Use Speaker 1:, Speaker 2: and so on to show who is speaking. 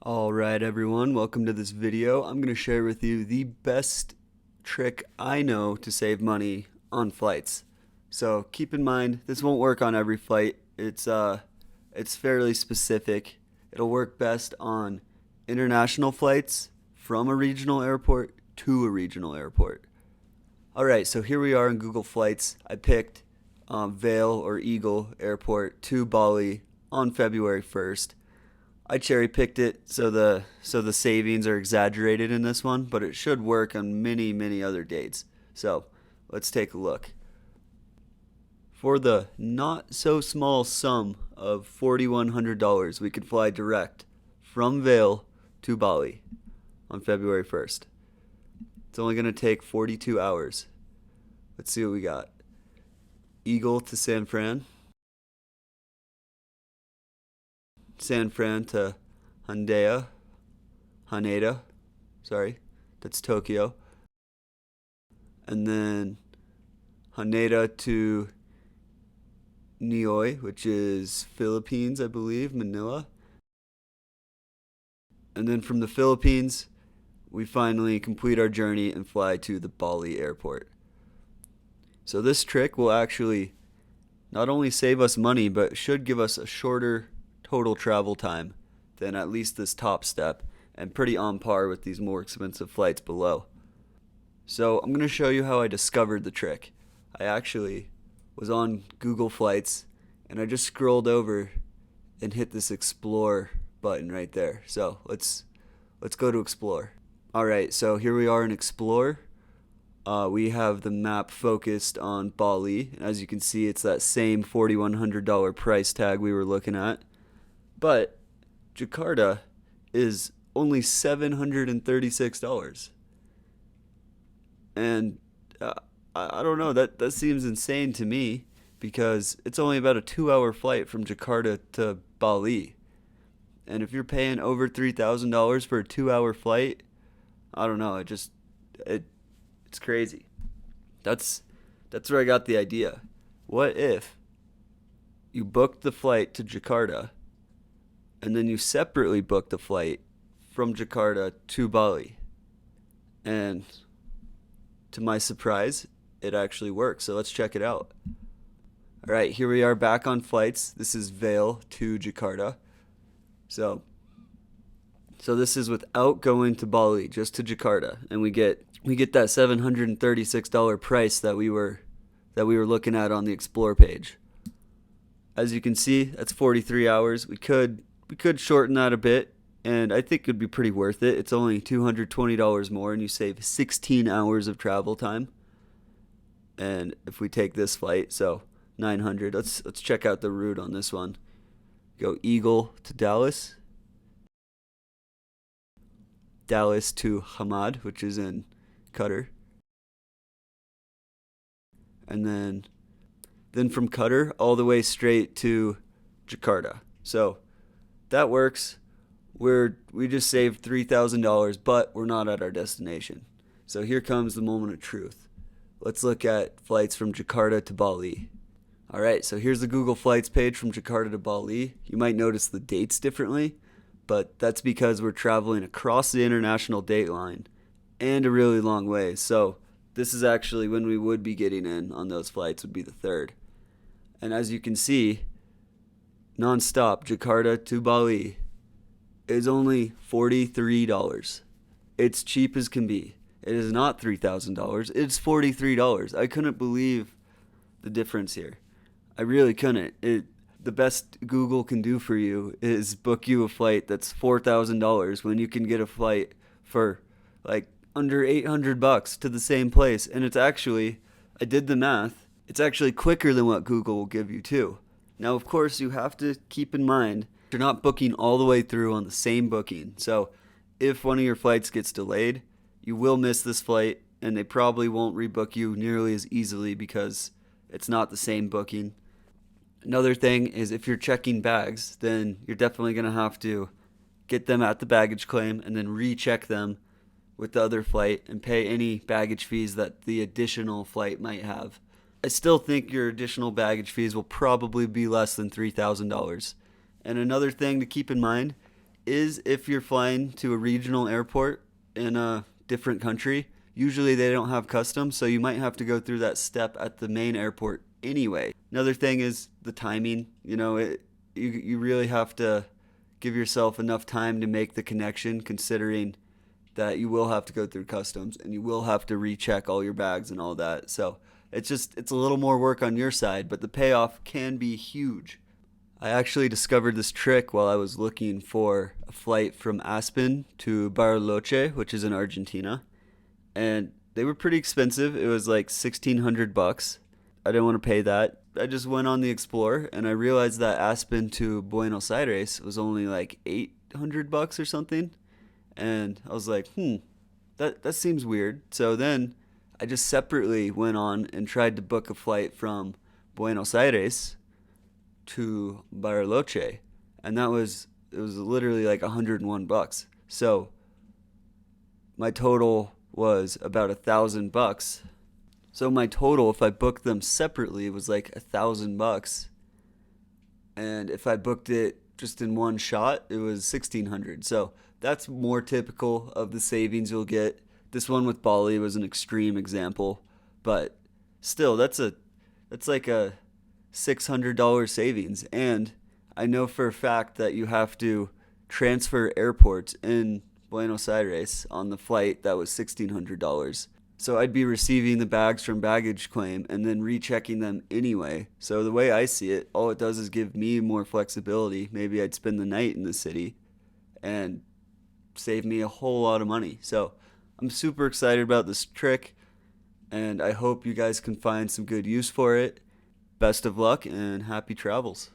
Speaker 1: Alright everyone, welcome to this video. I'm going to share with you the best trick I know to save money on flights. So keep in mind, this won't work on every flight. It's fairly specific. It'll work best on international flights from a regional airport to a regional airport. Alright, so here we are in Google Flights. I picked Vail or Eagle Airport to Bali on February 1st. I cherry picked it so the savings are exaggerated in this one, but it should work on many other dates. So let's take a look. For the not so small sum of $4,100, we could fly direct from Vail to Bali on February 1st. It's only going to take 42 hours. Let's see what we got. Eagle to San Fran. San Fran to Haneda, sorry, that's Tokyo. And then Haneda to Niue, which is Philippines, I believe, Manila. And then from the Philippines, we finally complete our journey and fly to the Bali airport. So this trick will actually not only save us money, but should give us a shorter total travel time than at least this top step, and pretty on par with these more expensive flights below. So I'm going to show you how I discovered the trick. I actually was on Google Flights and I just scrolled over and hit this explore button right there. So let's go to explore. Alright, so here we are in explore. We have the map focused on Bali. As you can see, it's that same $4,100 price tag we were looking at. But Jakarta is only $736. And I don't know, that seems insane to me because it's only about a 2-hour flight from Jakarta to Bali. And if you're paying over $3,000 for a 2-hour flight, I don't know, it's crazy. That's where I got the idea. What if you booked the flight to Jakarta and then you separately booked a flight from Jakarta to Bali? And to my surprise, it actually works. So let's check it out. All right, here we are back on flights. This is Vail to Jakarta. So this is without going to Bali, just to Jakarta, and we get that $736 price that we were looking at on the Explore page. As you can see, that's 43 hours. We could shorten that a bit, and I think it would be pretty worth it. It's only $220 more, and you save 16 hours of travel time. And if we take this flight, so 900. Let's check out the route on this one. Go Eagle to Dallas. Dallas to Hamad, which is in Qatar. And then from Qatar all the way straight to Jakarta. So that works. We just saved $3,000, but we're not at our destination. So here comes the moment of truth. Let's look at flights from Jakarta to Bali. All right, so here's the Google Flights page from Jakarta to Bali. You might notice the dates differently, but that's because we're traveling across the international date line and a really long way. So this is actually when we would be getting in on those flights, would be the 3rd. And as you can see, non-stop Jakarta to Bali is only $43. It's cheap as can be. It is not $3,000. It's $43. I couldn't believe the difference here. I really couldn't. The best Google can do for you is book you a flight that's $4,000 when you can get a flight for like under $800 to the same place. And it's actually, I did the math, it's actually quicker than what Google will give you too. Now, of course, you have to keep in mind you're not booking all the way through on the same booking. So if one of your flights gets delayed, you will miss this flight, and they probably won't rebook you nearly as easily because it's not the same booking. Another thing is if you're checking bags, then you're definitely going to have to get them at the baggage claim and then recheck them with the other flight and pay any baggage fees that the additional flight might have. I still think your additional baggage fees will probably be less than $3,000. And another thing to keep in mind is if you're flying to a regional airport in a different country. Usually they don't have customs, so you might have to go through that step at the main airport anyway. Another thing is the timing. You really have to give yourself enough time to make the connection, considering that you will have to go through customs and you will have to recheck all your bags and all that. So it's a little more work on your side, but the payoff can be huge. I actually discovered this trick while I was looking for a flight from Aspen to Bariloche, which is in Argentina, and they were pretty expensive. It was like $1,600. I didn't want to pay that. I just went on the Explorer and I realized that Aspen to Buenos Aires was only like $800 or something. And I was like, that seems weird. So then I just separately went on and tried to book a flight from Buenos Aires to Bariloche, and it was literally like $101. So my total was about $1,000. So my total, if I booked them separately, was like $1,000, and if I booked it just in one shot, it was 1,600. So that's more typical of the savings you'll get. This one with Bali was an extreme example, but still, that's like a $600 savings. And I know for a fact that you have to transfer airports in Buenos Aires on the flight that was $1,600. So I'd be receiving the bags from baggage claim and then rechecking them anyway. So the way I see it, all it does is give me more flexibility. Maybe I'd spend the night in the city and save me a whole lot of money. So I'm super excited about this trick, and I hope you guys can find some good use for it. Best of luck and happy travels.